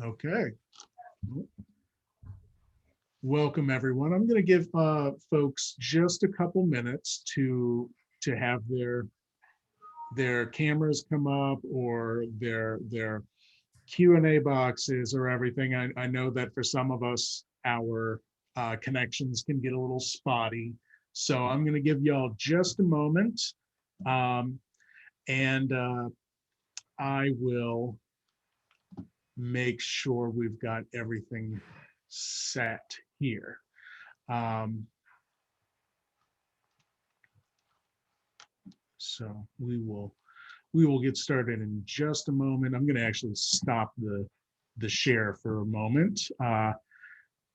Okay. Welcome, everyone. I'm going to give folks just a couple minutes to have their cameras come up or their Q&A boxes or everything. I know that for some of us, our connections can get a little spotty. So I'm going to give y'all just a moment. Um, and I will make sure we've got everything set here. Um, so we will get started in just a moment. I'm going to actually stop the share for a moment,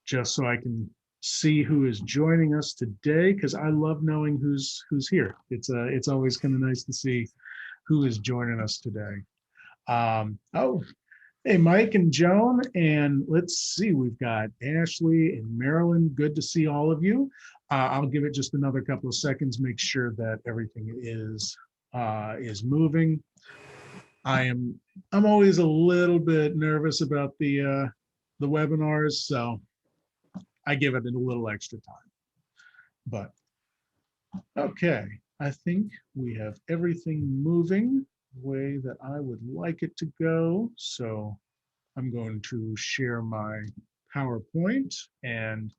just so I can see who is joining us today, because I love knowing who's here. It's always kind of nice to see who is joining us today. Oh, hey, Mike and Joan, and let's see, we've got Ashley and Marilyn. Good to see all of you. I'll give it just another couple of seconds, make sure that everything is moving. I'm always a little bit nervous about the webinars, so I give it a little extra time. But okay, I think we have everything moving the way that I would like it to go. So I'm going to share my PowerPoint, and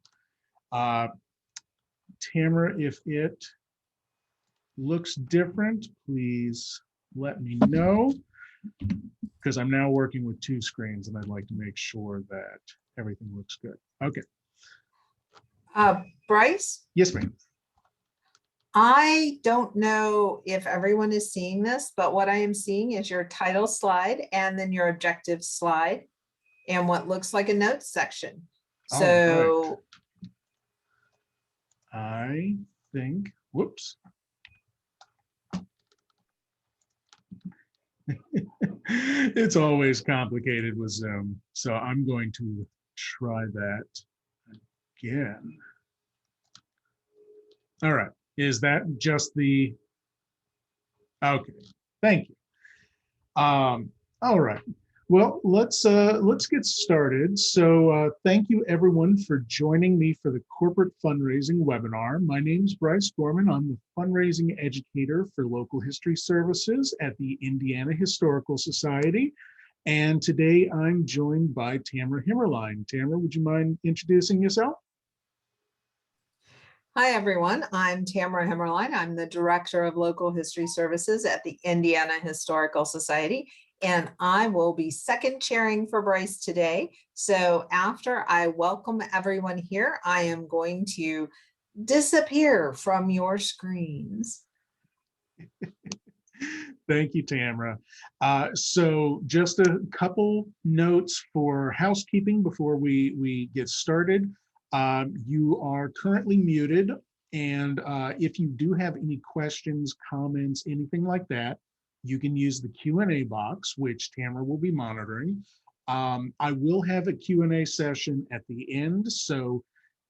Tamara, if it looks different, please let me know, because I'm now working with two screens and I'd like to make sure that everything looks good. Okay. Bryce, Yes, ma'am. I don't know if everyone is seeing this, but what I am seeing is your title slide and then your objective slide and what looks like a notes section. So I think, whoops. It's always complicated with Zoom. So I'm going to try that again. All right. Is that just the, okay, thank you. All right. Well, let's get started. So thank you everyone for joining me for the corporate fundraising webinar. My name is Bryce Gorman. I'm the fundraising educator for local history services at the Indiana Historical Society. And today I'm joined by Tamara Himmerlein. Tamara, would you mind introducing yourself? hi, everyone. I'm Tamara Himmerlein. I'm the Director of Local History Services at the Indiana Historical Society, and I will be second chairing for Bryce today. So after I welcome everyone here, I am going to disappear from your screens. Thank you, Tamara. So just a couple notes for housekeeping before we get started. You are currently muted, and if you do have any questions, comments, anything like that, you can use the Q&A box, which Tamara will be monitoring. I will have a Q&A session at the end, so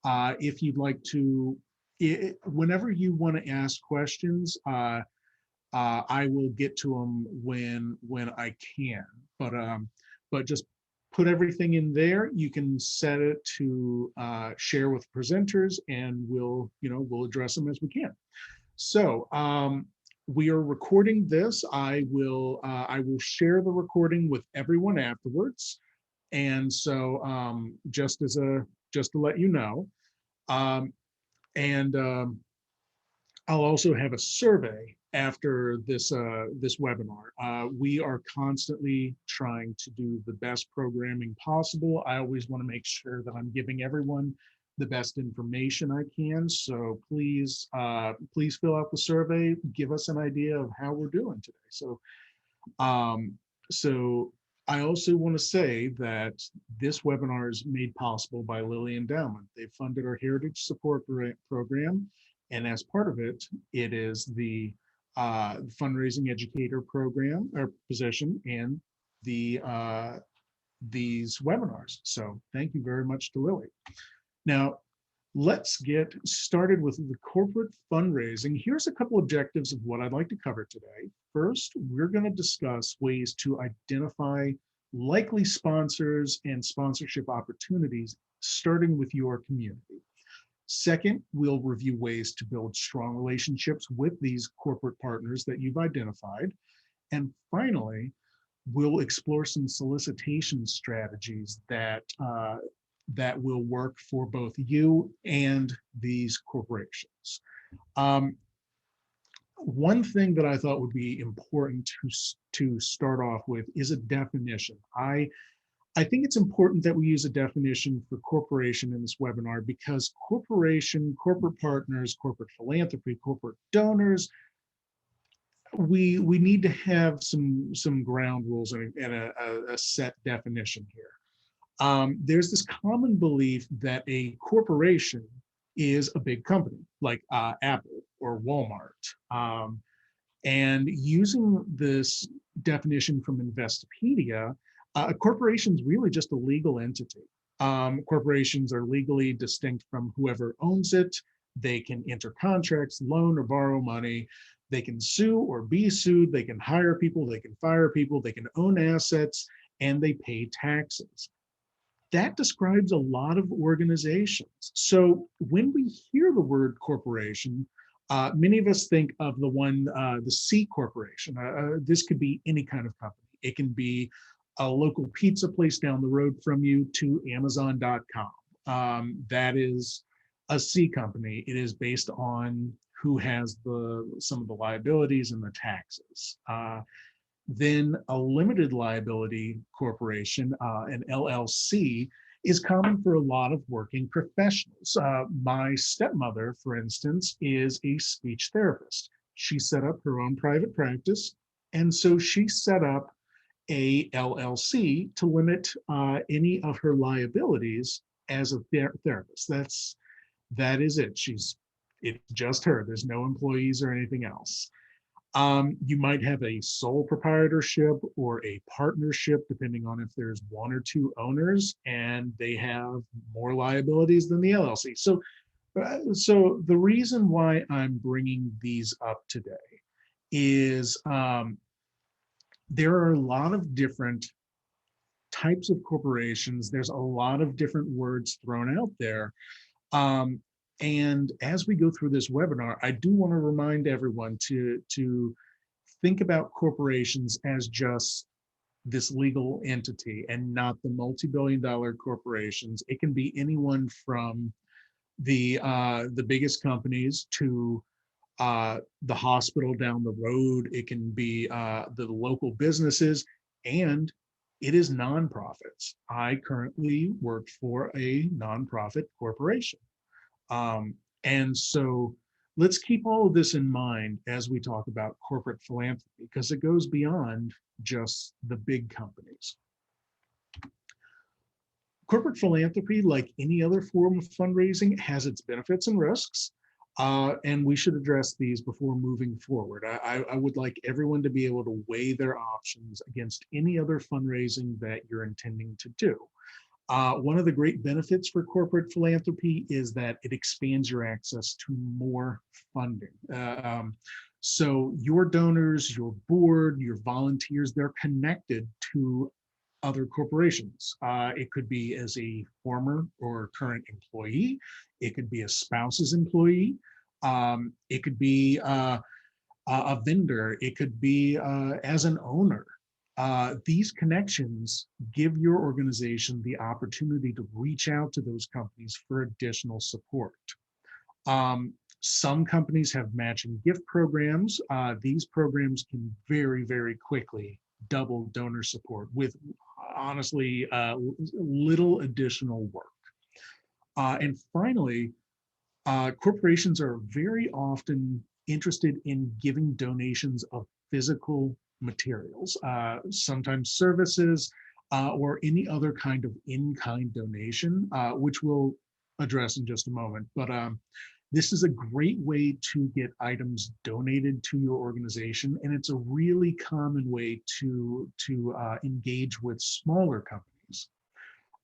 if you'd like to, whenever you want to ask questions, I will get to them when I can, but just put everything in there. You can set it to share with presenters, and we'll address them as we can. So we are recording this. I will share the recording with everyone afterwards, and so just to let you know, and I'll also have a survey after this webinar. We are constantly trying to do the best programming possible. I always want to make sure that I'm giving everyone the best information I can. So please fill out the survey. Give us an idea of how we're doing today. So I also want to say that this webinar is made possible by Lilly Endowment. They funded our Heritage Support Program. And as part of it, it is the fundraising educator program or position and these webinars. So thank you very much to Lilly. Now, let's get started with the corporate fundraising. Here's a couple objectives of what I'd like to cover today. First, we're going to discuss ways to identify likely sponsors and sponsorship opportunities, starting with your community. Second, we'll review ways to build strong relationships with these corporate partners that you've identified. And finally, we'll explore some solicitation strategies that will work for both you and these corporations. One thing that I thought would be important to start off with is a definition. I think it's important that we use a definition for corporation in this webinar because corporation, corporate partners, corporate philanthropy, corporate donors, we need to have some ground rules and a set definition here. There's this common belief that a corporation is a big company like Apple or Walmart. And using this definition from Investopedia, a corporation is really just a legal entity. Corporations are legally distinct from whoever owns it. They can enter contracts, loan or borrow money. They can sue or be sued. They can hire people. They can fire people. They can own assets, and they pay taxes. That describes a lot of organizations. So when we hear the word corporation, many of us think of the C corporation. This could be any kind of company. It can be a local pizza place down the road from you to Amazon.com. That is a C company. It is based on who has some of the liabilities and the taxes. Then a limited liability corporation, an LLC, is common for a lot of working professionals. My stepmother, for instance, is a speech therapist. She set up her own private practice, and so she set up a LLC to limit any of her liabilities as a therapist. That is it. It's just her. There's no employees or anything else. You might have a sole proprietorship or a partnership, depending on if there's one or two owners, and they have more liabilities than the LLC. So the reason why I'm bringing these up today is there are a lot of different types of corporations. There's a lot of different words thrown out there. And as we go through this webinar, I do want to remind everyone to think about corporations as just this legal entity and not the multi-billion-dollar corporations. It can be anyone from the biggest companies to the hospital down the road. It can be the local businesses, and it is nonprofits. I currently work for a nonprofit corporation. And so let's keep all of this in mind as we talk about corporate philanthropy, because it goes beyond just the big companies. Corporate philanthropy, like any other form of fundraising, has its benefits and risks, and we should address these before moving forward. I would like everyone to be able to weigh their options against any other fundraising that you're intending to do. One of the great benefits for corporate philanthropy is that it expands your access to more funding. So your donors, your board, your volunteers, they're connected to other corporations. It could be as a former or current employee. It could be a spouse's employee. It could be a vendor. It could be as an owner. These connections give your organization the opportunity to reach out to those companies for additional support. Some companies have matching gift programs. These programs can very, very quickly double donor support with honestly little additional work. And finally, corporations are very often interested in giving donations of physical materials, sometimes services, or any other kind of in-kind donation, which we'll address in just a moment. But this is a great way to get items donated to your organization, and it's a really common way to engage with smaller companies.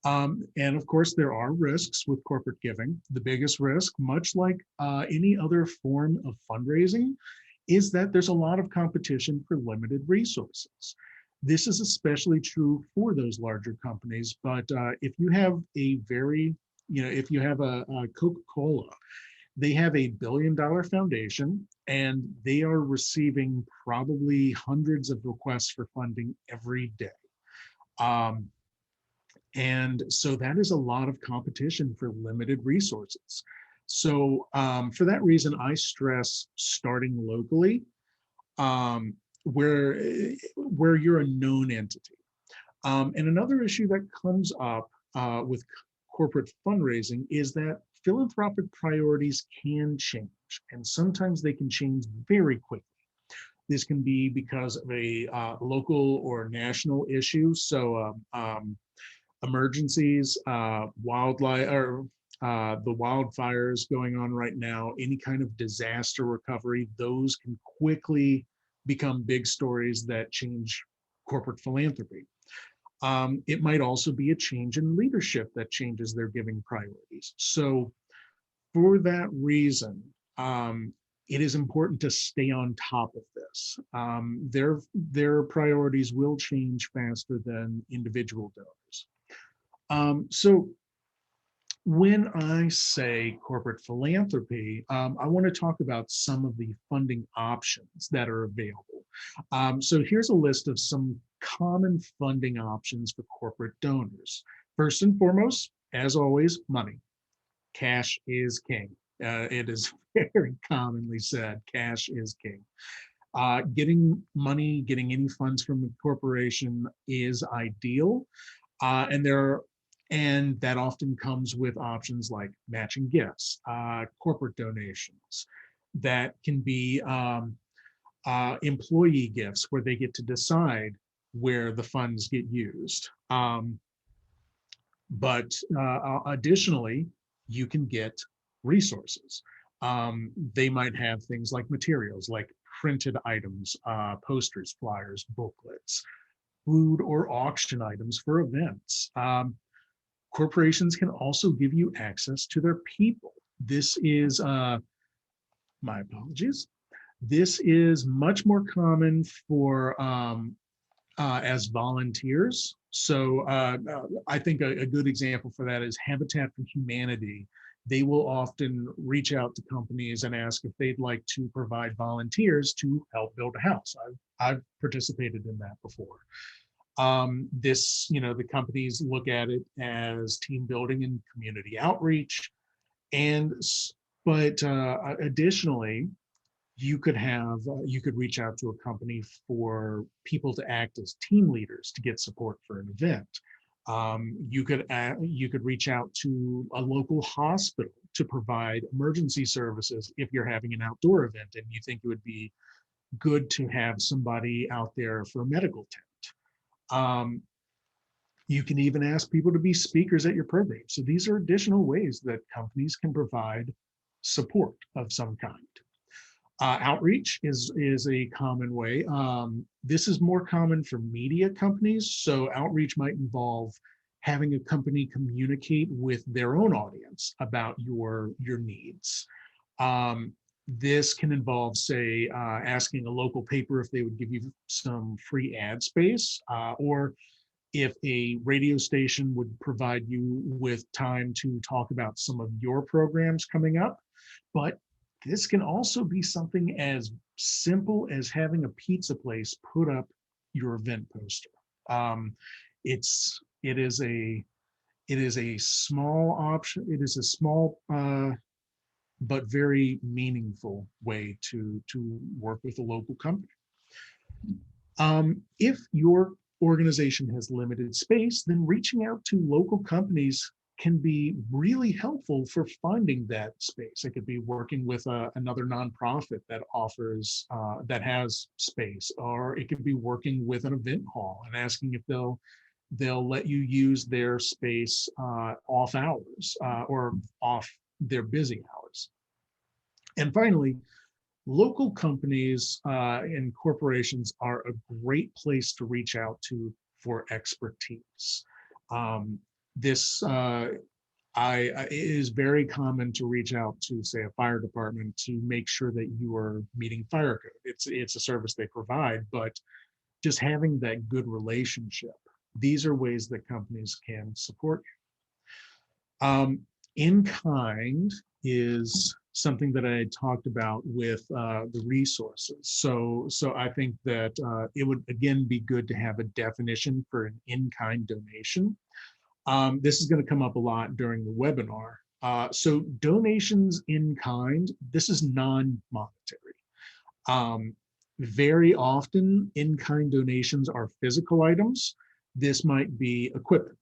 And of course, there are risks with corporate giving. The biggest risk, much like any other form of fundraising, is that there's a lot of competition for limited resources. This is especially true for those larger companies, but if you have a very, if you have a Coca-Cola, they have a $1 billion foundation and they are receiving probably hundreds of requests for funding every day. Um, and so that is a lot of competition for limited resources. So for that reason, I stress starting locally, um, where you're a known entity. And another issue that comes up with corporate fundraising is that philanthropic priorities can change, and sometimes they can change very quickly. This can be because of a local or national issue. So emergencies, wildlife, or the wildfires going on right now, any kind of disaster recovery, those can quickly become big stories that change corporate philanthropy. It might also be a change in leadership that changes their giving priorities. So for that reason, it is important to stay on top of this. Their priorities will change faster than individual donors. So when I say corporate philanthropy, I want to talk about some of the funding options that are available. So here's a list of some common funding options for corporate donors. First and foremost, as always, money. Cash is king. It is very commonly said, cash is king. Getting money, getting any funds from a corporation is ideal. And that often comes with options like matching gifts, corporate donations. That can be employee gifts where they get to decide where the funds get used. But additionally, you can get resources. They might have things like materials, like printed items, posters, flyers, booklets, food or auction items for events. Corporations can also give you access to their people. This is, my apologies. This is much more common for as volunteers. So I think a good example for that is Habitat for Humanity. They will often reach out to companies and ask if they'd like to provide volunteers to help build a house. I've participated in that before. The companies look at it as team building and community outreach. But additionally, you could reach out to a company for people to act as team leaders to get support for an event. You could reach out to a local hospital to provide emergency services if you're having an outdoor event and you think it would be good to have somebody out there for a medical tent. You can even ask people to be speakers at your program. So these are additional ways that companies can provide support of some kind. Outreach is a common way. This is more common for media companies. So outreach might involve having a company communicate with their own audience about your needs. This can involve, say, asking a local paper if they would give you some free ad space, or if a radio station would provide you with time to talk about some of your programs coming up. But this can also be something as simple as having a pizza place put up your event poster. It is a small option. It is a small but very meaningful way to work with a local company. If your organization has limited space, then reaching out to local companies can be really helpful for finding that space. It could be working with another nonprofit that offers, that has space, or it could be working with an event hall and asking if they'll let you use their space off hours or off their busy hours. And finally, local companies and corporations are a great place to reach out to for expertise. It is very common to reach out to, say, a fire department to make sure that you are meeting fire code. It's a service they provide, but just having that good relationship. These are ways that companies can support you. InKind is something that I had talked about with the resources. So I think that it would again be good to have a definition for an in-kind donation. This is going to come up a lot during the webinar. So donations in kind, this is non-monetary. Very often in-kind donations are physical items. This might be equipment.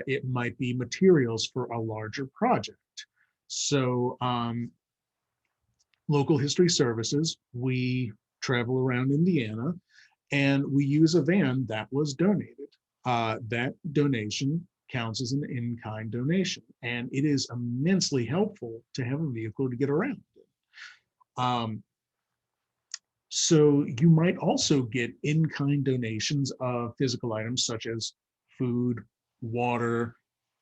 It might be materials for a larger project. So local history services, we travel around Indiana and we use a van that was donated. That donation counts as an in-kind donation, and it is immensely helpful to have a vehicle to get around. So you might also get in-kind donations of physical items such as food, water,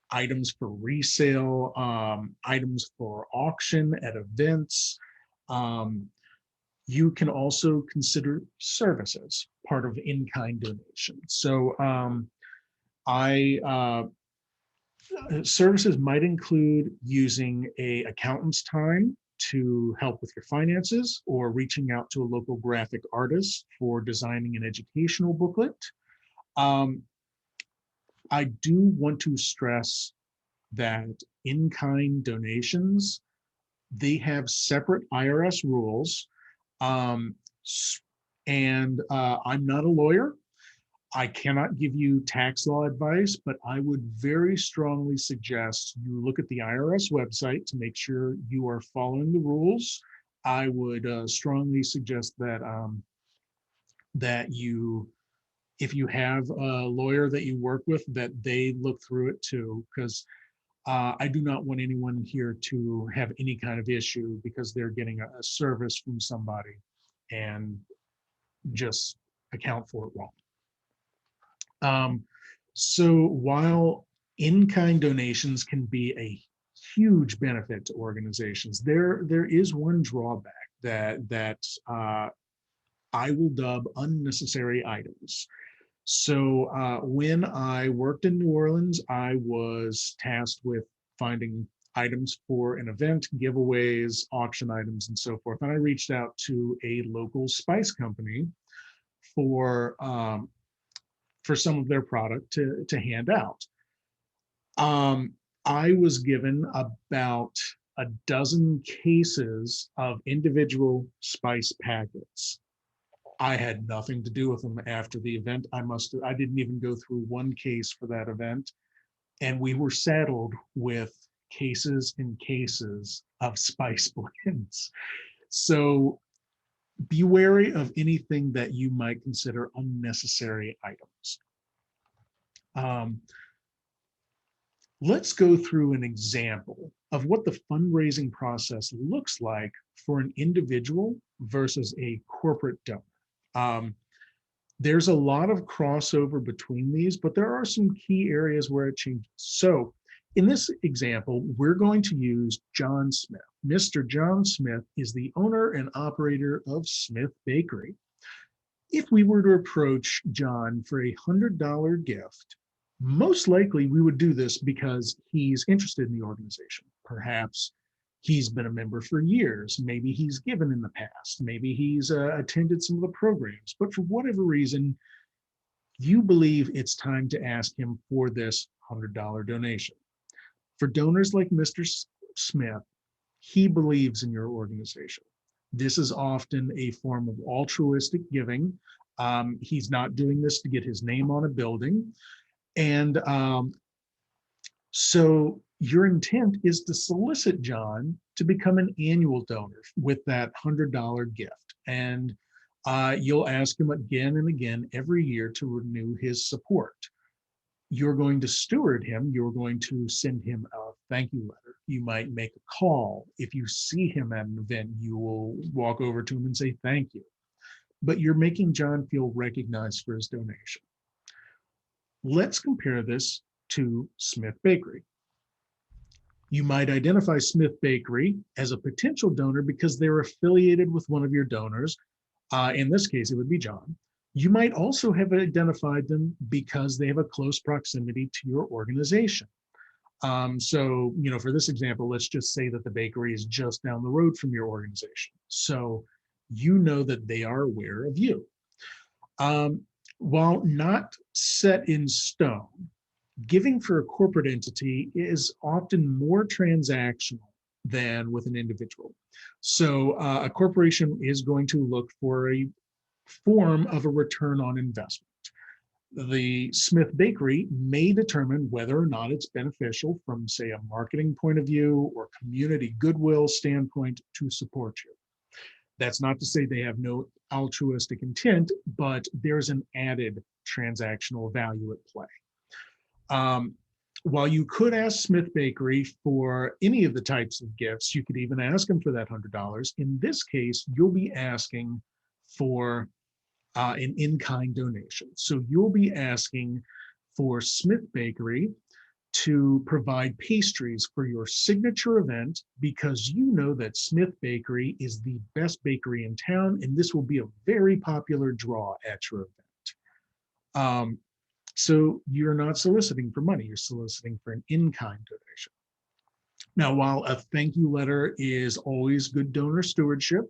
items for resale, items for auction at events. You can also consider services part of in-kind donation. So services might include using an accountant's time to help with your finances, or reaching out to a local graphic artist for designing an educational booklet. I do want to stress that in-kind donations, they have separate IRS rules. And I'm not a lawyer. I cannot give you tax law advice, but I would very strongly suggest you look at the IRS website to make sure you are following the rules. I would strongly suggest that that you, if you have a lawyer that you work with, that they look through it too, because I do not want anyone here to have any kind of issue because they're getting a service from somebody and just account for it wrong. So while in-kind donations can be a huge benefit to organizations, there is one drawback that I will dub unnecessary items. So when I worked in New Orleans, I was tasked with finding items for an event, giveaways, auction items, and so forth. And I reached out to a local spice company for some of their product to hand out. I was given about a dozen cases of individual spice packets. I had nothing to do with them after the event. I didn't even go through one case for that event. And we were saddled with cases and cases of spice blends. So be wary of anything that you might consider unnecessary items. Let's go through an example of what the fundraising process looks like for an individual versus a corporate donor. There's a lot of crossover between these, but there are some key areas where it changes. So in this example, we're going to use John Smith. Mr. John Smith is the owner and operator of Smith Bakery. If we were to approach John for a $100 gift, most likely we would do this because he's interested in the organization. Perhaps he's been a member for years. Maybe he's given in the past. Maybe he's attended some of the programs. But for whatever reason, you believe it's time to ask him for this $100 donation. For donors like Mr. Smith, he believes in your organization. This is often a form of altruistic giving. He's not doing this to get his name on a building. And so your intent is to solicit John to become an annual donor with that $100 gift. And you'll ask him again and again every year to renew his support. You're going to steward him. You're going to send him a thank you letter. You might make a call. If you see him at an event, you will walk over to him and say thank you. But you're making John feel recognized for his donation. Let's compare this to Smith Bakery. You might identify Smith Bakery as a potential donor because they're affiliated with one of your donors. In this case, it would be John. You might also have identified them because they have a close proximity to your organization. So, for this example, let's just say that the bakery is just down the road from your organization. So you know that they are aware of you. Um, while not set in stone, giving for a corporate entity is often more transactional than with an individual. So a corporation is going to look for a form of a return on investment. The Smith Bakery may determine whether or not it's beneficial from, say, a marketing point of view or community goodwill standpoint to support you. That's not to say they have no altruistic intent, but there's an added transactional value at play. Um, while you could ask Smith Bakery for any of the types of gifts, you could even ask them for that $100. In this case, you'll be asking for an in-kind donation. So you'll be asking for Smith Bakery to provide pastries for your signature event because you know that Smith Bakery is the best bakery in town, and this will be a very popular draw at your event. So you're not soliciting for money, you're soliciting for an in-kind donation. Now, while a thank you letter is always good donor stewardship,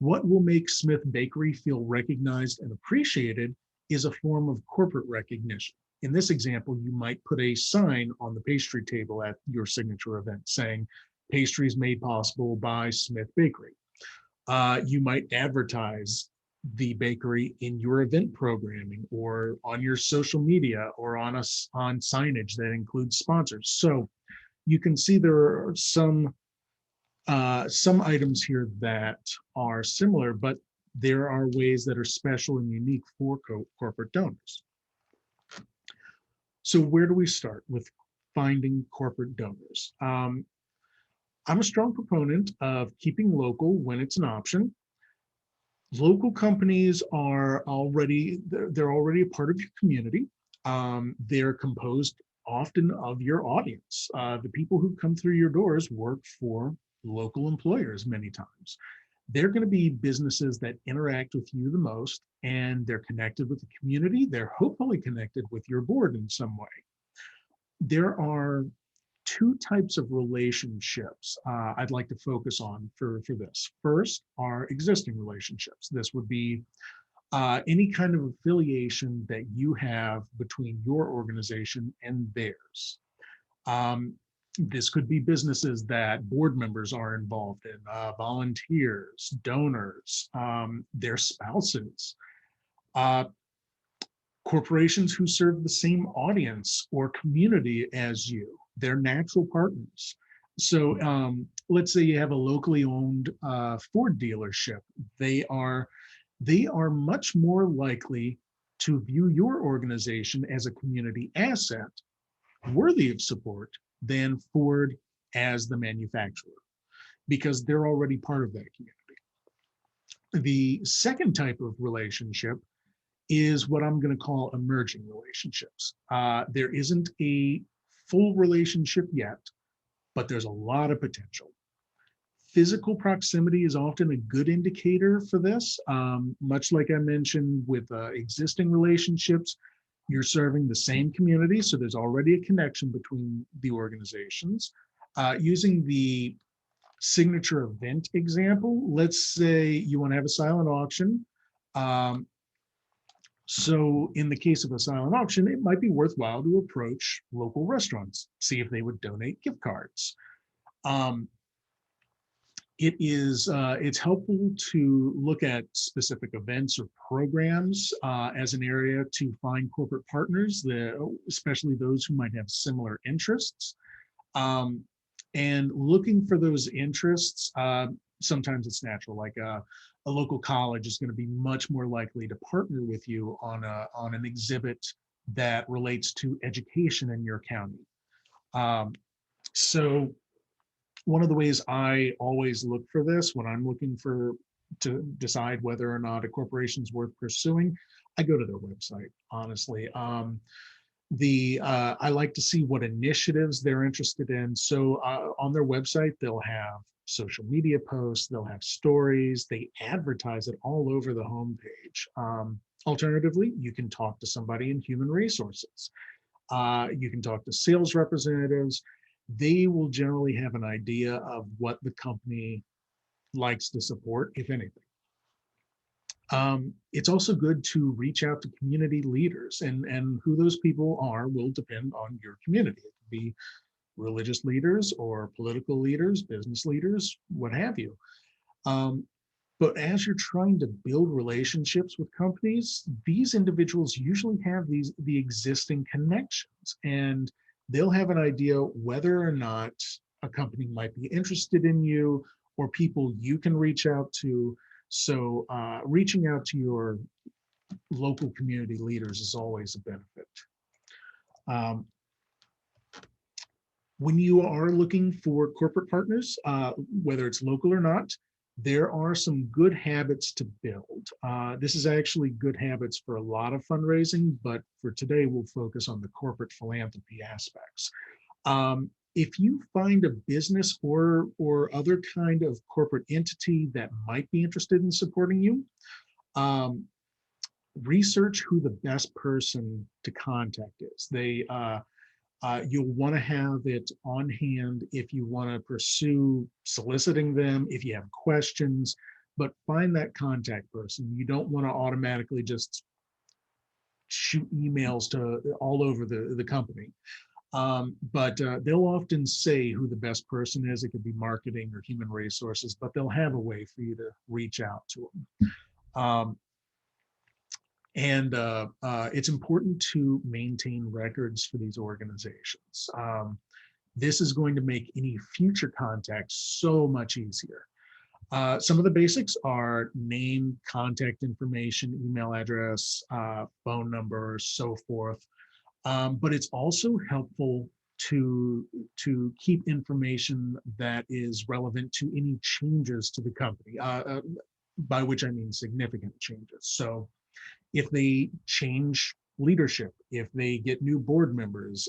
what will make Smith Bakery feel recognized and appreciated is a form of corporate recognition. In this example, you might put a sign on the pastry table at your signature event saying, pastries made possible by Smith Bakery. You might advertise the bakery in your event programming or on your social media or on signage that includes sponsors. So you can see there are some items here that are similar, but there are ways that are special and unique for corporate donors. So where do we start with finding corporate donors? I'm a strong proponent of keeping local when it's an option. Local companies are already, they're already a part of your community. They're composed often of your audience. The people who come through your doors work for local employers many times. They're going to be businesses that interact with you the most, and they're connected with the community. They're hopefully connected with your board in some way. There are two types of relationships I'd like to focus on for this. First are existing relationships. This would be any kind of affiliation that you have between your organization and theirs. This could be businesses that board members are involved in, volunteers, donors, their spouses, corporations who serve the same audience or community as you. They're natural partners. So let's say you have a locally owned Ford dealership. They are much more likely to view your organization as a community asset worthy of support than Ford as the manufacturer, because they're already part of that community. The second type of relationship is what I'm going to call emerging relationships. There isn't a full relationship yet, but there's a lot of potential. Physical proximity is often a good indicator for this. Much like I mentioned with existing relationships, you're serving the same community, so there's already a connection between the organizations. Using the signature event example, let's say you want to have a silent auction. So in the case of a silent auction, it might be worthwhile to approach local restaurants, see if they would donate gift cards. It's helpful to look at specific events or programs as an area to find corporate partners, especially those who might have similar interests. And looking for those interests, sometimes it's natural, like a local college is going to be much more likely to partner with you on an exhibit that relates to education in your county. So one of the ways I always look for this when I'm looking to decide whether or not a corporation is worth pursuing, I go to their website, honestly. I like to see what initiatives they're interested in. So on their website, they'll have social media posts, they'll have stories, they advertise it all over the homepage. Alternatively, you can talk to somebody in human resources. You can talk to sales representatives. They will generally have an idea of what the company likes to support, if anything. It's also good to reach out to community leaders, and who those people are will depend on your community. It could be religious leaders or political leaders, business leaders, what have you. But as you're trying to build relationships with companies, these individuals usually have the existing connections, and they'll have an idea whether or not a company might be interested in you or people you can reach out to. So reaching out to your local community leaders is always a benefit. Um, when you are looking for corporate partners, whether it's local or not, there are some good habits to build. This is actually good habits for a lot of fundraising, but for today, we'll focus on the corporate philanthropy aspects. If you find a business or other kind of corporate entity that might be interested in supporting you, research who the best person to contact is. You'll want to have it on hand if you want to pursue soliciting them, if you have questions, but find that contact person. You don't want to automatically just shoot emails to all over the company. But they'll often say who the best person is. It could be marketing or human resources, but they'll have a way for you to reach out to them. It's important to maintain records for these organizations. This is going to make any future contacts so much easier. Some of the basics are name, contact information, email address, phone number, so forth. But it's also helpful to keep information that is relevant to any changes to the company, by which I mean significant changes. So if they change leadership, if they get new board members,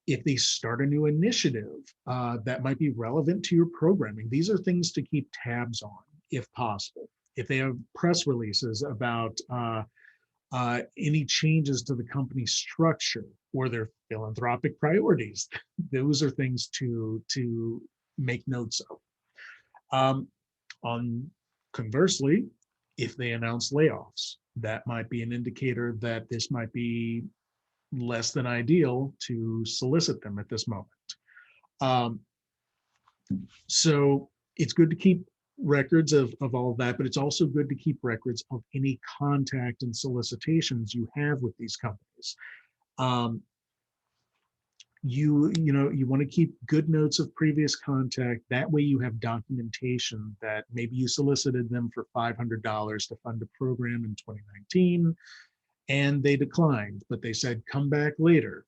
if they start a new initiative that might be relevant to your programming, these are things to keep tabs on if possible. If they have press releases about any changes to the company structure or their philanthropic priorities, those are things to make notes of. Conversely, if they announce layoffs, that might be an indicator that this might be less than ideal to solicit them at this moment. So it's good to keep records of all of that, but it's also good to keep records of any contact and solicitations you have with these companies. You want to keep good notes of previous contact. That way you have documentation that maybe you solicited them for $500 to fund a program in 2019 and they declined, but they said come back later.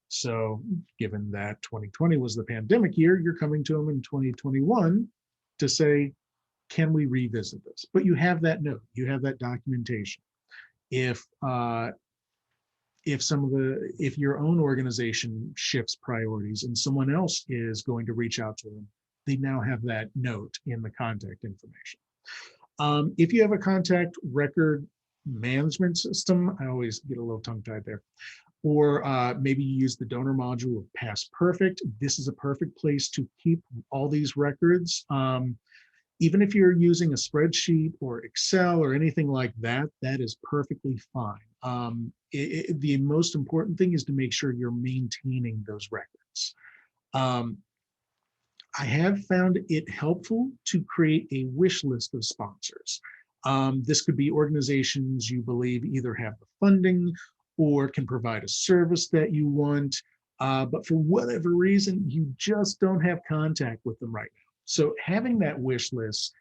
So given that 2020 was the pandemic year, you're coming to them in 2021 to say, can we revisit this? But you have that note, you have that documentation. If your own organization shifts priorities and someone else is going to reach out to them, they now have that note in the contact information. If you have a contact record management system, I always get a little tongue-tied there, or maybe you use the donor module of Past Perfect, this is a perfect place to keep all these records. Even if you're using a spreadsheet or Excel or anything like that, that is perfectly fine. The most important thing is to make sure you're maintaining those records. I have found it helpful to create a wish list of sponsors. This could be organizations you believe either have the funding or can provide a service that you want, but for whatever reason, you just don't have contact with them right now. So having that wish list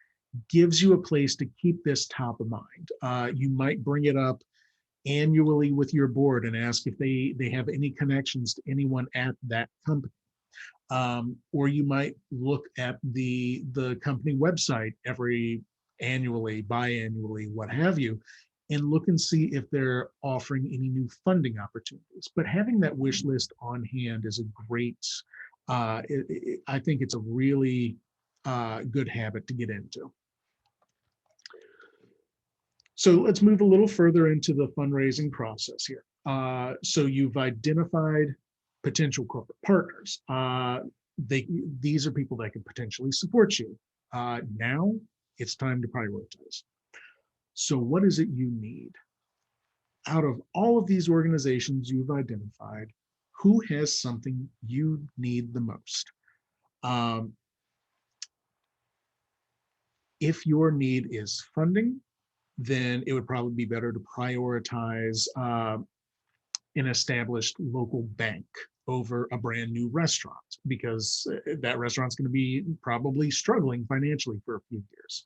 gives you a place to keep this top of mind. You might bring it up annually with your board and ask if they have any connections to anyone at that company. Or you might look at the company website annually, biannually, what have you, and look and see if they're offering any new funding opportunities. But having that wish list on hand is a great, I think it's a really good habit to get into. So let's move a little further into the fundraising process here. So you've identified potential corporate partners. These are people that could potentially support you. Now it's time to prioritize. So what is it you need? Out of all of these organizations you've identified, who has something you need the most? If your need is funding, then it would probably be better to prioritize an established local bank over a brand new restaurant, because that restaurant's going to be probably struggling financially for a few years.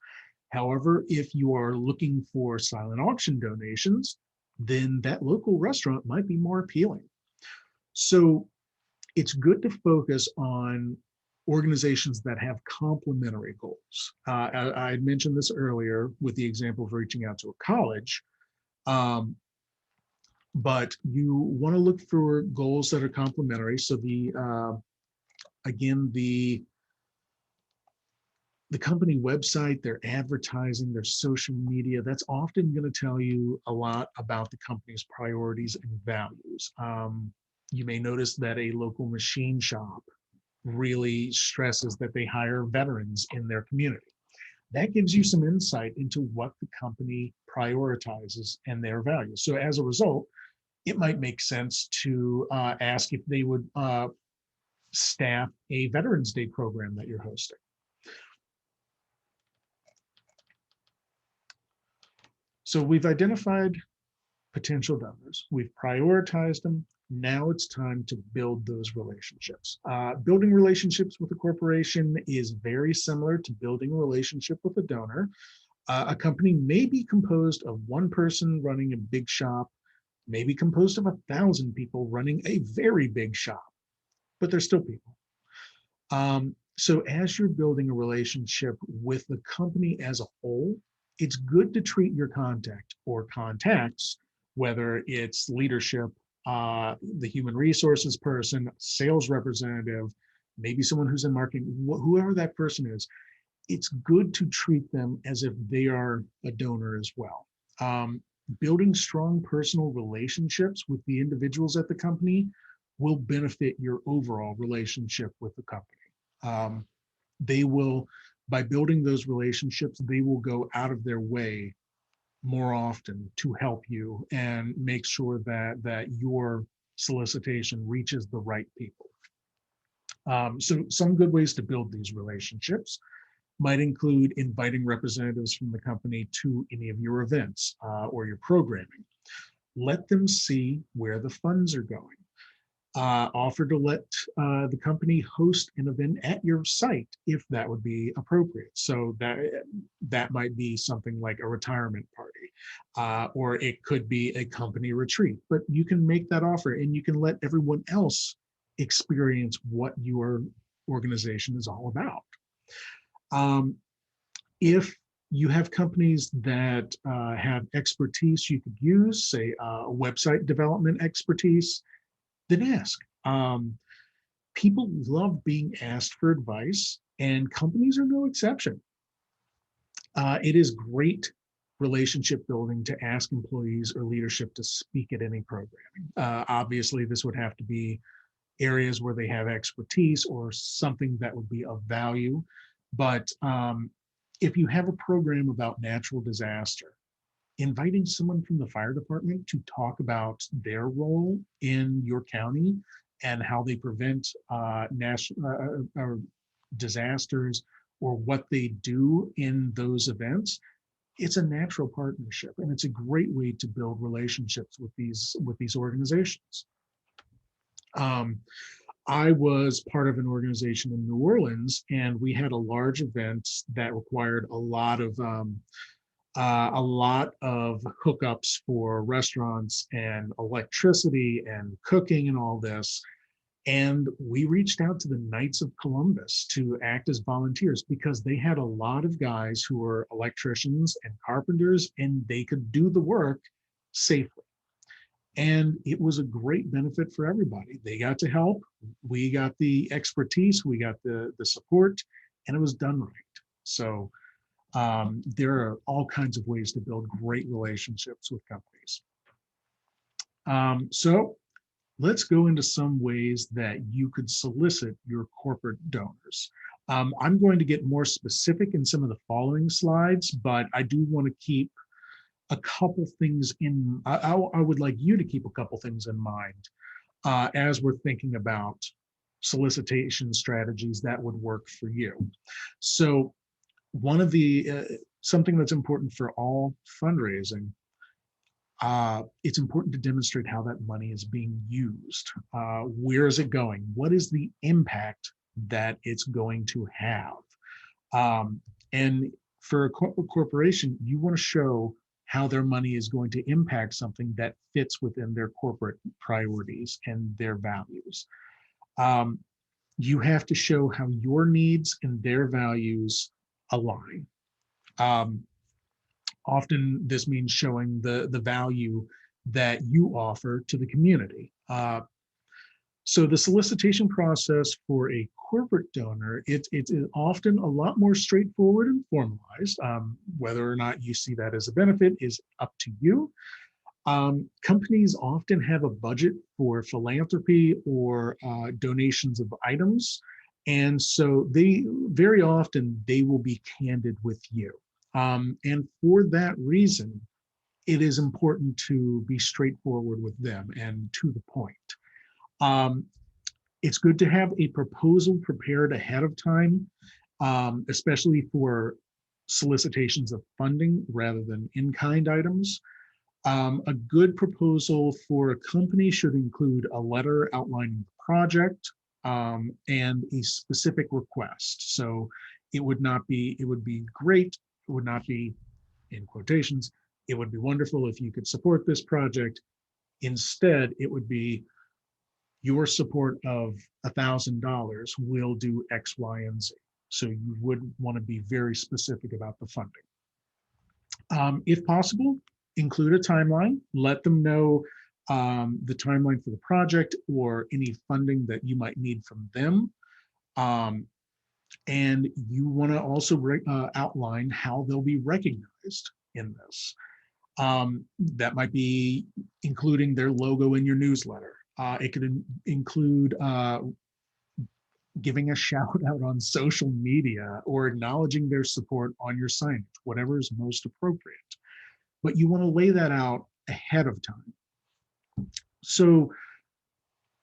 However, if you are looking for silent auction donations, then that local restaurant might be more appealing. So it's good to focus on organizations that have complementary goals. I had mentioned this earlier with the example of reaching out to a college, but you want to look for goals that are complementary. So again, the company website, their advertising, their social media, that's often going to tell you a lot about the company's priorities and values. You may notice that a local machine shop really stresses that they hire veterans in their community. That gives you some insight into what the company prioritizes and their values. So as a result, it might make sense to ask if they would staff a Veterans Day program that you're hosting. So we've identified potential donors, we've prioritized them. Now it's time to build those relationships. Building relationships with a corporation is very similar to building a relationship with a donor. A company may be composed of one person running a big shop, maybe composed of 1,000 people running a very big shop, but they're still people. So as you're building a relationship with the company as a whole, it's good to treat your contact or contacts, whether it's leadership, the human resources person, sales representative, maybe someone who's in marketing, whoever that person is, it's good to treat them as if they are a donor as well. Building strong personal relationships with the individuals at the company will benefit your overall relationship with the company. They will, by building those relationships, they will go out of their way more often to help you and make sure that your solicitation reaches the right people. So some good ways to build these relationships might include inviting representatives from the company to any of your events or your programming. Let them see where the funds are going. Offer to let the company host an event at your site if that would be appropriate. So that might be something like a retirement party, or it could be a company retreat. But you can make that offer and you can let everyone else experience what your organization is all about. If you have companies that have expertise you could use, say website development expertise, then ask. People love being asked for advice, and companies are no exception. It is great relationship building to ask employees or leadership to speak at any programming. Obviously, this would have to be areas where they have expertise or something that would be of value. But if you have a program about natural disaster, inviting someone from the fire department to talk about their role in your county and how they prevent disasters or what they do in those events, it's a natural partnership, and it's a great way to build relationships with these organizations. I was part of an organization in New Orleans, and we had a large event that required a lot of hookups for restaurants and electricity and cooking and all this. And we reached out to the Knights of Columbus to act as volunteers because they had a lot of guys who were electricians and carpenters, and they could do the work safely. And it was a great benefit for everybody. They got to help, we got the expertise, we got the support, and it was done right. So There are all kinds of ways to build great relationships with companies. So let's go into some ways that you could solicit your corporate donors. I'm going to get more specific in some of the following slides, but I do want to keep a couple things in, I would like you to keep a couple things in mind as we're thinking about solicitation strategies that would work for you. So one of the, something that's important for all fundraising, it's important to demonstrate how that money is being used. Where is it going? What is the impact that it's going to have? And for a corporation, you want to show how their money is going to impact something that fits within their corporate priorities and their values. You have to show how your needs and their values align. Often this means showing the value that you offer to the community. So the solicitation process for a corporate donor, it's often a lot more straightforward and formalized. Whether or not you see that as a benefit is up to you. Companies often have a budget for philanthropy or donations of items. And so they very often they will be candid with you. And for that reason, it is important to be straightforward with them and to the point. It's good to have a proposal prepared ahead of time, especially for solicitations of funding rather than in-kind items. A good proposal for a company should include a letter outlining the project and a specific request. So it would be great, it would not be, in quotations, it would be wonderful if you could support this project. Instead, it would be your support of $1,000 will do X, Y, and Z. So you would want to be very specific about the funding. If possible, include a timeline. Let them know the timeline for the project or any funding that you might need from them. And you want to also outline how they'll be recognized in this. That might be including their logo in your newsletter. It could include giving a shout out on social media or acknowledging their support on your signage, whatever is most appropriate. But you want to lay that out ahead of time. So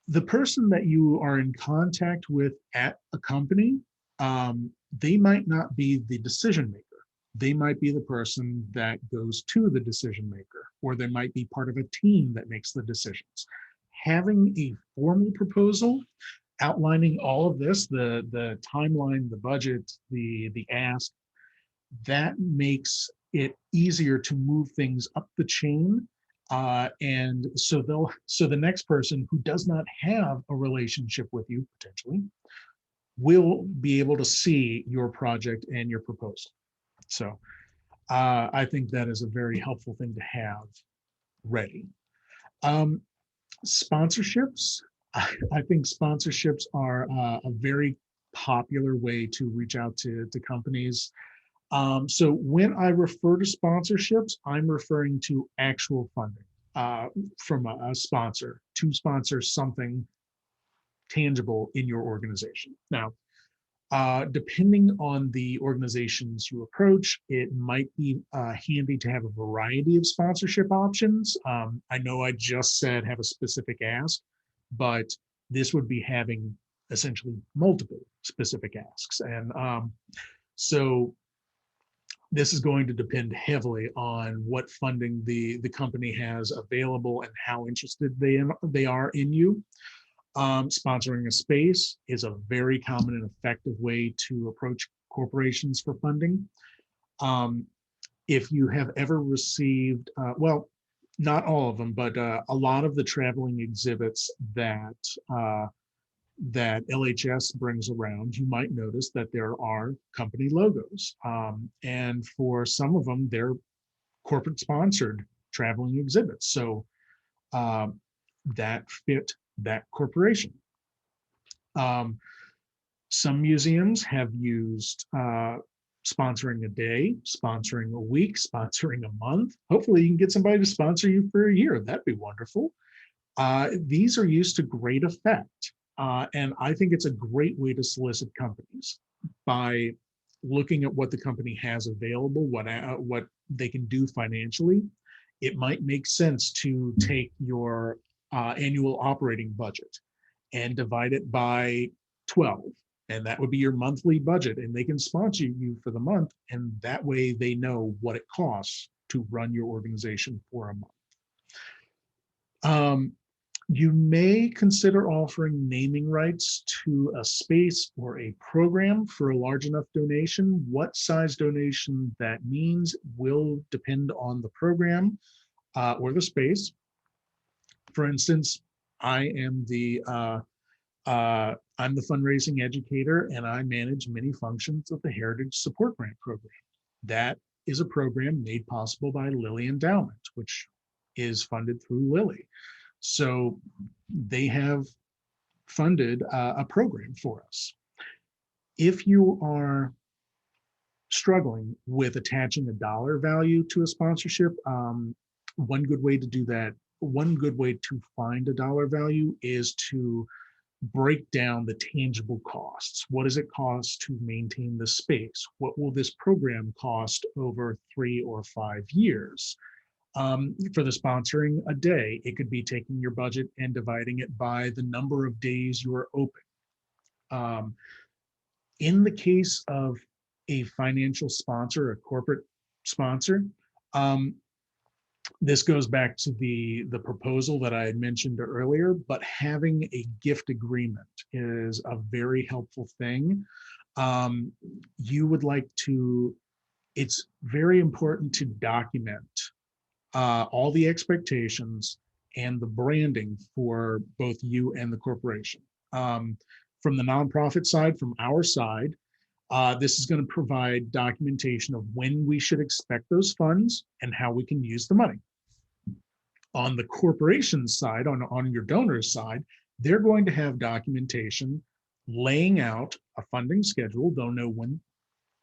the person that you are in contact with at a company, they might not be the decision maker. They might be the person that goes to the decision maker, or they might be part of a team that makes the decisions. Having a formal proposal outlining all of this, the timeline, the budget, the ask, that makes it easier to move things up the chain. And so the next person who does not have a relationship with you potentially will be able to see your project and your proposal. So I think that is a very helpful thing to have ready. Sponsorships. I think sponsorships are a very popular way to reach out to companies. So when I refer to sponsorships, I'm referring to actual funding from a sponsor to sponsor something tangible in your organization. Now, depending on the organizations you approach, it might be handy to have a variety of sponsorship options. I know I just said have a specific ask, but this would be having essentially multiple specific asks. And so this is going to depend heavily on what funding the company has available and how interested they are in you. Sponsoring a space is a very common and effective way to approach corporations for funding. If you have ever received, well, not all of them, but a lot of the traveling exhibits that that LHS brings around, you might notice that there are company logos. And for some of them, they're corporate sponsored traveling exhibits. So that fit that corporation. Some museums have used sponsoring a day, sponsoring a week, sponsoring a month. Hopefully you can get somebody to sponsor you for a year. That'd be wonderful. These are used to great effect. And I think it's a great way to solicit companies by looking at what the company has available, what they can do financially. It might make sense to take your annual operating budget and divide it by 12. And that would be your monthly budget. And they can sponsor you for the month. And that way they know what it costs to run your organization for a month. You may consider offering naming rights to a space or a program for a large enough donation. What size donation that means will depend on the program or the space. For instance, I am I'm the fundraising educator, and I manage many functions of the Heritage Support Grant Program. That is a program made possible by Lilly Endowment, which is funded through Lilly. So they have funded a program for us. If you are struggling with attaching a dollar value to a sponsorship, one good way to do that, one good way to find a dollar value is to break down the tangible costs. What does it cost to maintain the space? What will this program cost over 3 or 5 years? For the sponsoring a day, it could be taking your budget and dividing it by the number of days you are open. In the case of a financial sponsor, a corporate sponsor, this goes back to the proposal that I had mentioned earlier, but having a gift agreement is a very helpful thing. You would like to, it's very important to document all the expectations and the branding for both you and the corporation. From the nonprofit side, from our side, this is going to provide documentation of when we should expect those funds and how we can use the money. On the corporation side, on your donor's side, they're going to have documentation laying out a funding schedule. They'll know when,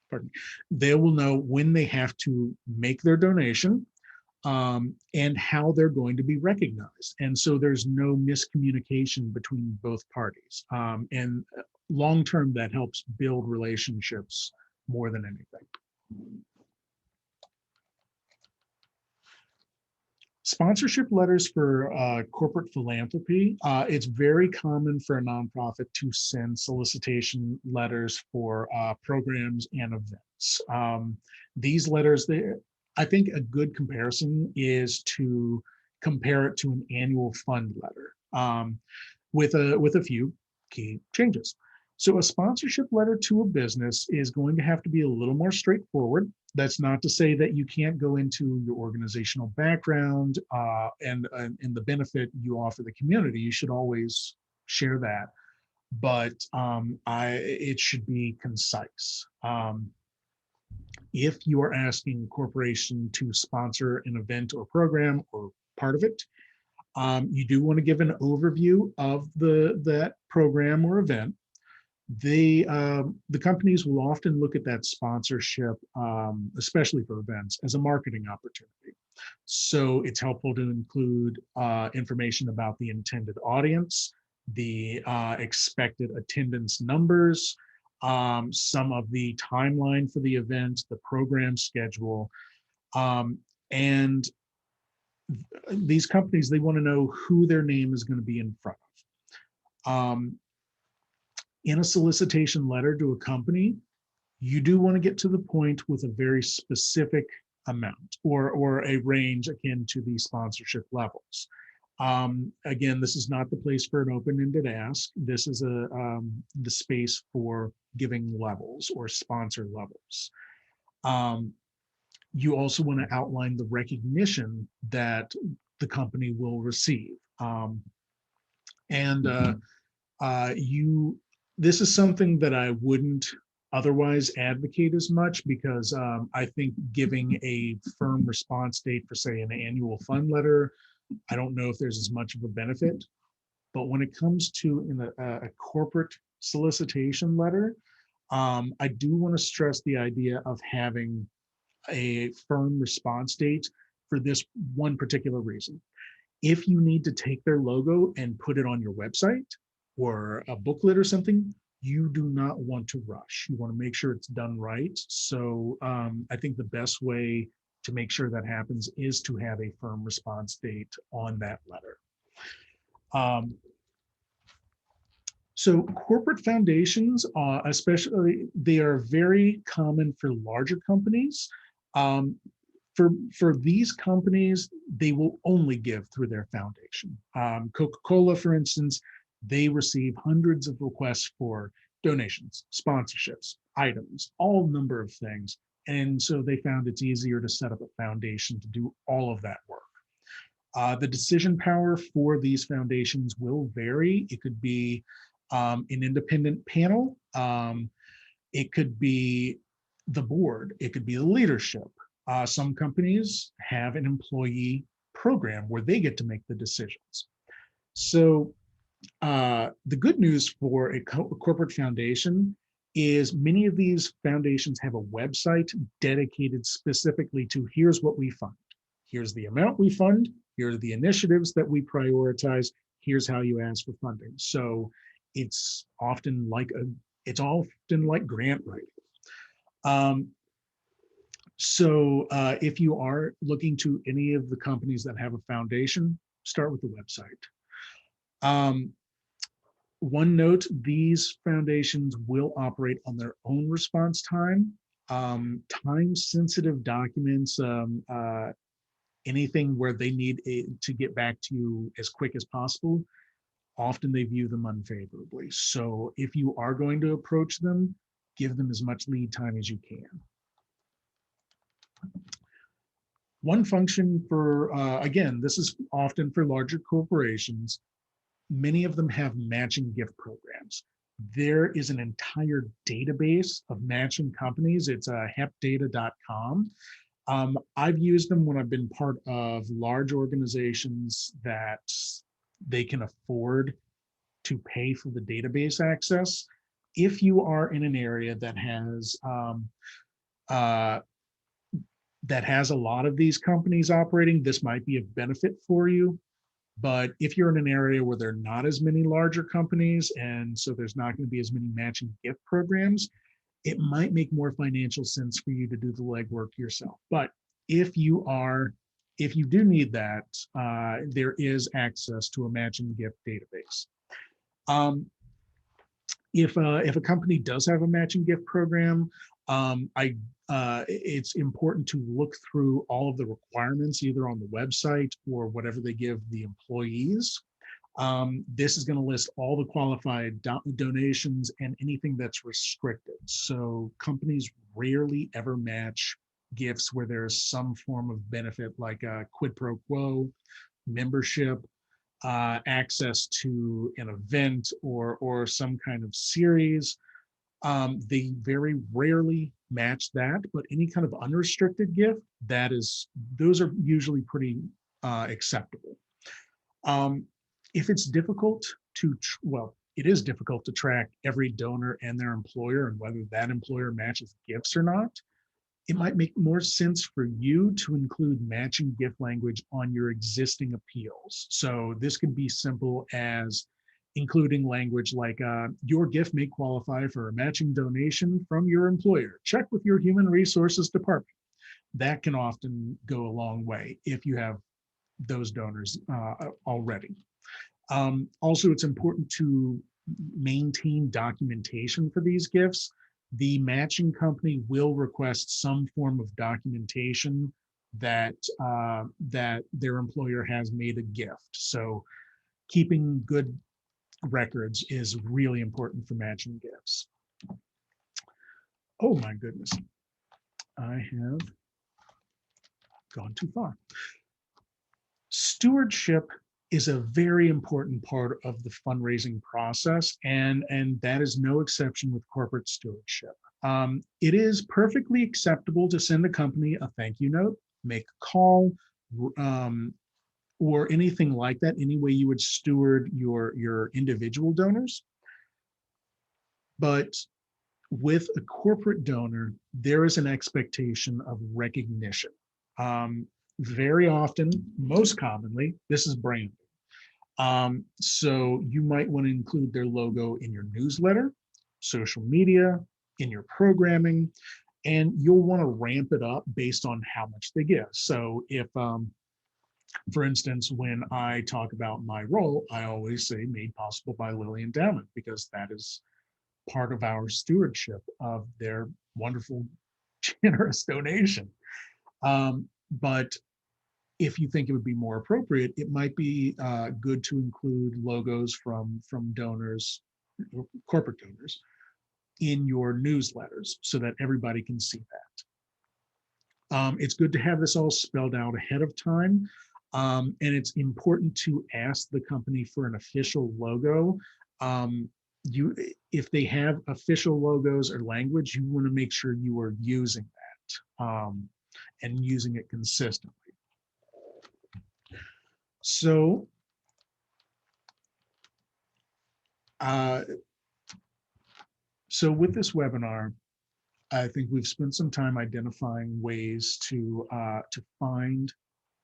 pardon me, they will know when they have to make their donation, and how they're going to be recognized. And so there's no miscommunication between both parties. And long-term, that helps build relationships more than anything. Sponsorship letters for corporate philanthropy. It's very common for a nonprofit to send solicitation letters for programs and events. These letters, I think a good comparison is to compare it to an annual fund letter with a few key changes. So a sponsorship letter to a business is going to have to be a little more straightforward. That's not to say that you can't go into your organizational background and the benefit you offer the community. You should always share that, but it should be concise. If you are asking a corporation to sponsor an event or program or part of it, you do want to give an overview of that program or event. The companies will often look at that sponsorship, especially for events, as a marketing opportunity. So it's helpful to include information about the intended audience, the expected attendance numbers, some of the timeline for the event, the program schedule, and these companies, they want to know who their name is going to be in front of. In a solicitation letter to a company, you do want to get to the point with a very specific amount or a range akin to the sponsorship levels. Again, this is not the place for an open-ended ask. This is the space for giving levels or sponsor levels. You also want to outline the recognition that the company will receive. This is something that I wouldn't otherwise advocate as much because I think giving a firm response date for, say, an annual fund letter, I don't know if there's as much of a benefit. But when it comes to a corporate solicitation letter, I do want to stress the idea of having a firm response date for this one particular reason. If you need to take their logo and put it on your website or a booklet or something, you do not want to rush. You want to make sure it's done right. So I think the best way to make sure that happens is to have a firm response date on that letter. So corporate foundations, especially, they are very common for larger companies. Um, for these companies, they will only give through their foundation. Coca-Cola, for instance, they receive hundreds of requests for donations, sponsorships, items, all number of things. And so they found it's easier to set up a foundation to do all of that work. The decision power for these foundations will vary. It could be an independent panel. It could be the board. It could be the leadership. Some companies have an employee program where they get to make the decisions. So the good news for a corporate foundation is many of these foundations have a website dedicated specifically to here's what we fund. Here's the amount we fund. Here are the initiatives that we prioritize. Here's how you ask for funding. So it's often like grant writing. If you are looking to any of the companies that have a foundation, start with the website. One note, these foundations will operate on their own response time. Time-sensitive documents, anything where they need to get back to you as quick as possible, often they view them unfavorably. So if you are going to approach them, give them as much lead time as you can. One function for, again, this is often for larger corporations, many of them have matching gift programs. There is an entire database of matching companies. It's hepdata.com. I've used them when I've been part of large organizations that they can afford to pay for the database access. If you are in an area that has a lot of these companies operating, this might be a benefit for you. But if you're in an area where there are not as many larger companies, and so there's not going to be as many matching gift programs, it might make more financial sense for you to do the legwork yourself. But if you do need that, there is access to a matching gift database. If a company does have a matching gift program, it's important to look through all of the requirements, either on the website or whatever they give the employees. This is going to list all the qualified donations and anything that's restricted. So companies rarely ever match gifts where there's some form of benefit, like a quid pro quo, membership, access to an event or some kind of series. They very rarely match that, but any kind of unrestricted gift, those are usually pretty acceptable. If it's difficult it is difficult to track every donor and their employer and whether that employer matches gifts or not, it might make more sense for you to include matching gift language on your existing appeals. So this could be simple as including language like your gift may qualify for a matching donation from your employer. Check with your human resources department. That can often go a long way if you have those donors already. Also, it's important to maintain documentation for these gifts. The matching company will request some form of documentation that their employer has made a gift. So keeping good records is really important for matching gifts. Oh my goodness, I have gone too far. Stewardship is a very important part of the fundraising process, and that is no exception with corporate stewardship. It is perfectly acceptable to send a company a thank you note, make a call, or anything like that, any way you would steward your individual donors. But with a corporate donor, there is an expectation of recognition. Very often, most commonly, this is branding. So you might want to include their logo in your newsletter, social media, in your programming, and you'll want to ramp it up based on how much they give. So if, for instance, when I talk about my role, I always say made possible by Lilly Endowment, because that is part of our stewardship of their wonderful, generous donation. But if you think it would be more appropriate, it might be good to include logos from donors, corporate donors, in your newsletters so that everybody can see that. It's good to have this all spelled out ahead of time. And it's important to ask the company for an official logo. If they have official logos or language, you want to make sure you are using that and using it consistently. So with this webinar, I think we've spent some time identifying ways to find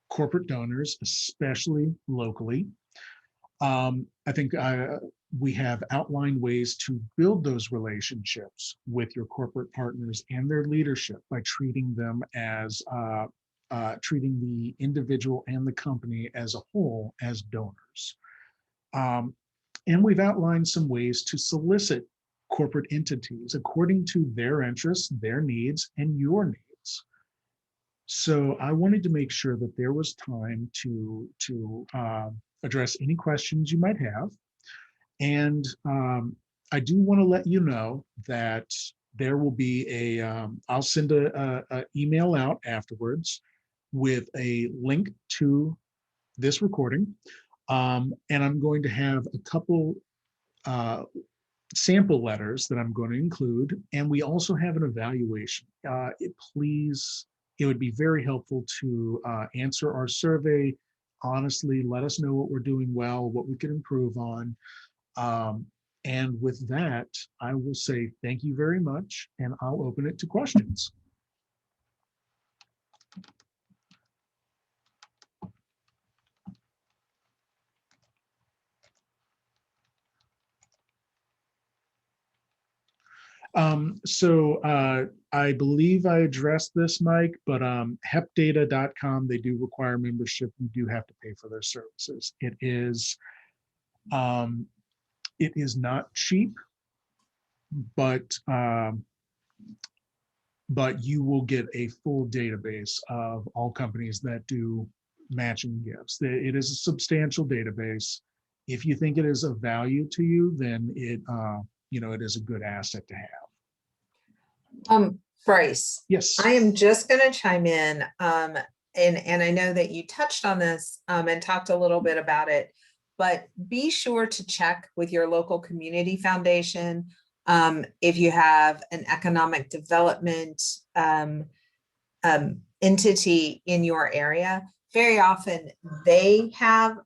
corporate donors, especially locally. I think we have outlined ways to build those relationships with your corporate partners and their leadership by treating them as treating the individual and the company as a whole as donors. And we've outlined some ways to solicit corporate entities according to their interests, their needs, and your needs. So I wanted to make sure that there was time to address any questions you might have. And I do want to let you know that there will be I'll send a email out afterwards with a link to this recording. And I'm going to have a couple sample letters that I'm going to include. And we also have an evaluation. It would be very helpful to answer our survey. Honestly, let us know what we're doing well, what we can improve on. And with that, I will say thank you very much, and I'll open it to questions. I believe I addressed this, Mike, but hepdata.com, they do require membership. You do have to pay for their services. It is not cheap, but you will get a full database of all companies that do matching gifts. It is a substantial database. If you think it is of value to you, then it is a good asset to have. Bryce. Yes. I am just going to chime in. And I know that you touched on this and talked a little bit about it, but be sure to check with your local community foundation. If you have an economic development entity in your area, very often they have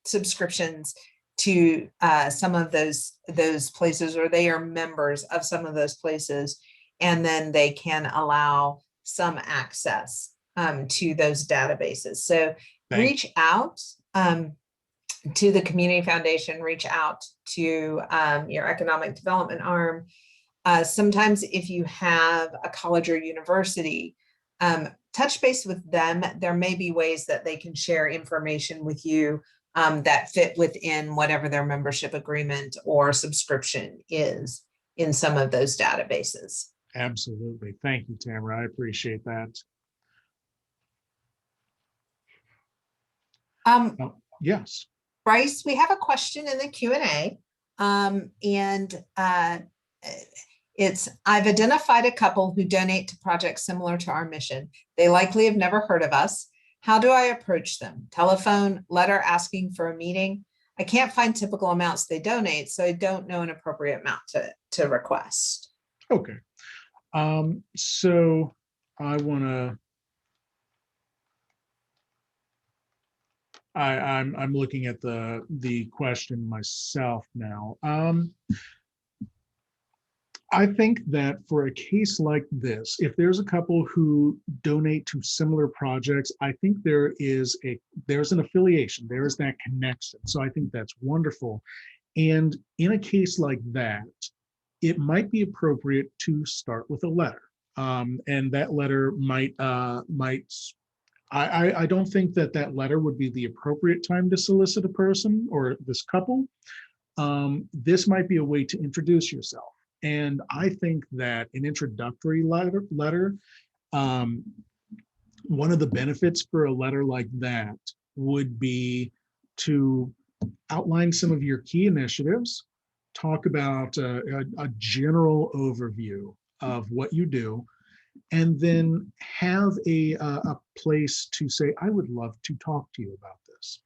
subscriptions to some of those places, or they are members of some of those places, and then they can allow some access to those databases. So reach out to the community foundation, reach out to your economic development arm. Sometimes if you have a college or university, touch base with them. There may be ways that they can share information with you that fit within whatever their membership agreement or subscription is in some of those databases. Absolutely. Thank you, Tamara. I appreciate that. Yes. Bryce, we have a question in the Q&A, I've identified a couple who donate to projects similar to our mission. They likely have never heard of us. How do I approach them? Telephone, letter asking for a meeting? I can't find typical amounts they donate, so I don't know an appropriate amount to request. Okay. So I want to, I'm looking at the question myself now. I think that for a case like this, if there's a couple who donate to similar projects, I think there's an affiliation, there's that connection. So I think that's wonderful. And in a case like that, it might be appropriate to start with a letter. And that letter I don't think that letter would be the appropriate time to solicit a person or this couple. This might be a way to introduce yourself. And I think that an introductory letter, one of the benefits for a letter like that would be to outline some of your key initiatives, talk about a general overview of what you do, and then have a place to say, I would love to talk to you about this.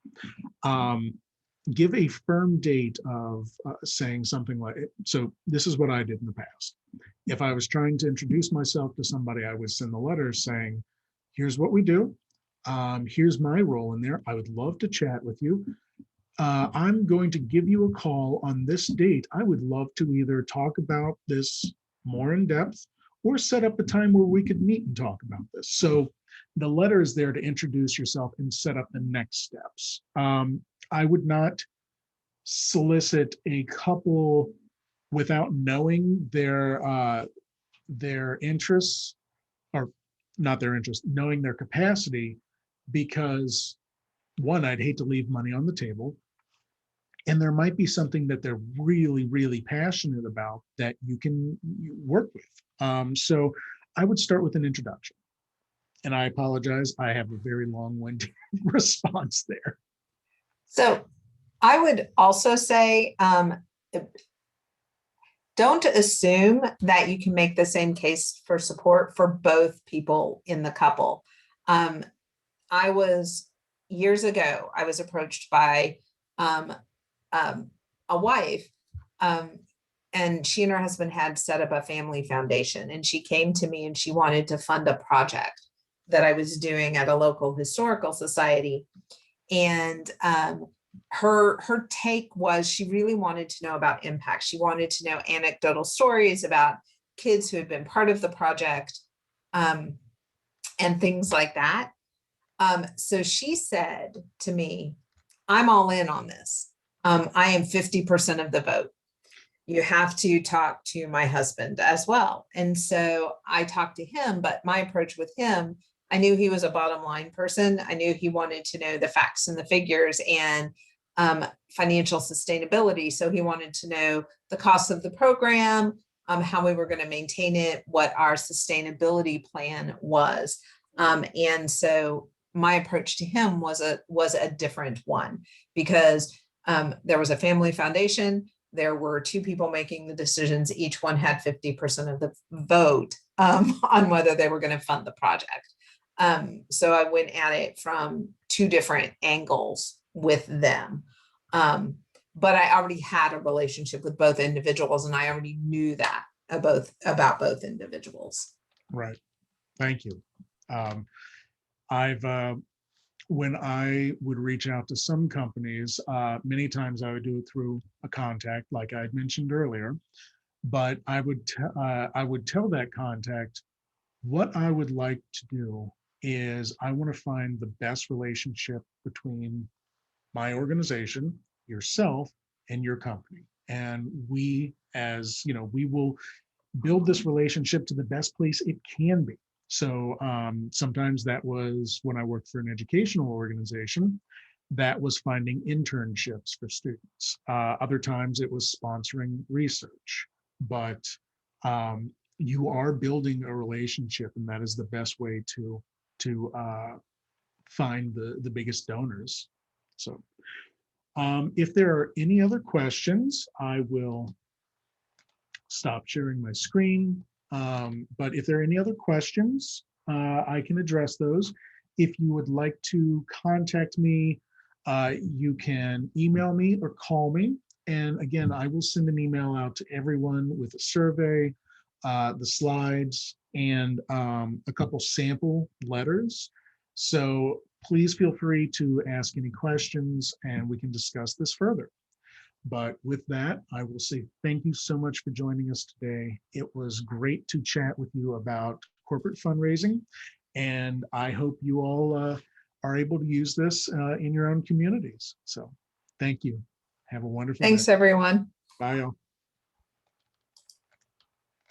Give a firm date of saying something like, so this is what I did in the past. If I was trying to introduce myself to somebody, I would send a letter saying, here's what we do. Here's my role in there. I would love to chat with you. I'm going to give you a call on this date. I would love to either talk about this more in depth or set up a time where we could meet and talk about this. So the letter is there to introduce yourself and set up the next steps. I would not solicit a couple without knowing their interests, or not their interests, knowing their capacity, because one, I'd hate to leave money on the table. And there might be something that they're really, really passionate about that you can work with. So I would start with an introduction. And I apologize, I have a very long-winded response there. So I would also say, don't assume that you can make the same case for support for both people in the couple. Years ago, I was approached by a wife, and she and her husband had set up a family foundation, and she came to me and she wanted to fund a project that I was doing at a local historical society. And her take was she really wanted to know about impact. She wanted to know anecdotal stories about kids who had been part of the project, and things like that. So she said to me, I'm all in on this. I am 50% of the vote. You have to talk to my husband as well. And so I talked to him, but my approach with him, I knew he was a bottom line person. I knew he wanted to know the facts and the figures and financial sustainability. So he wanted to know the cost of the program, how we were going to maintain it, what our sustainability plan was. And so my approach to him was a different one, because there was a family foundation. There were two people making the decisions. Each one had 50% of the vote on whether they were going to fund the project. So I went at it from two different angles with them. But I already had a relationship with both individuals, and I already knew that about both individuals. Right. Thank you. When I would reach out to some companies, many times I would do it through a contact, like I had mentioned earlier, but I would tell that contact, what I would like to do is I want to find the best relationship between my organization, yourself, and your company. And we, as you know, we will build this relationship to the best place it can be. So sometimes that was when I worked for an educational organization, that was finding internships for students. Other times it was sponsoring research, but you are building a relationship, and that is the best way to find the biggest donors. So if there are any other questions, I will stop sharing my screen. But if there are any other questions, I can address those. If you would like to contact me, you can email me or call me. And again, I will send an email out to everyone with a survey, the slides, and a couple sample letters. So please feel free to ask any questions and we can discuss this further. But with that, I will say thank you so much for joining us today. It was great to chat with you about corporate fundraising, and I hope you all are able to use this in your own communities. So thank you. Have a wonderful day. Thanks, everyone. Bye, y'all.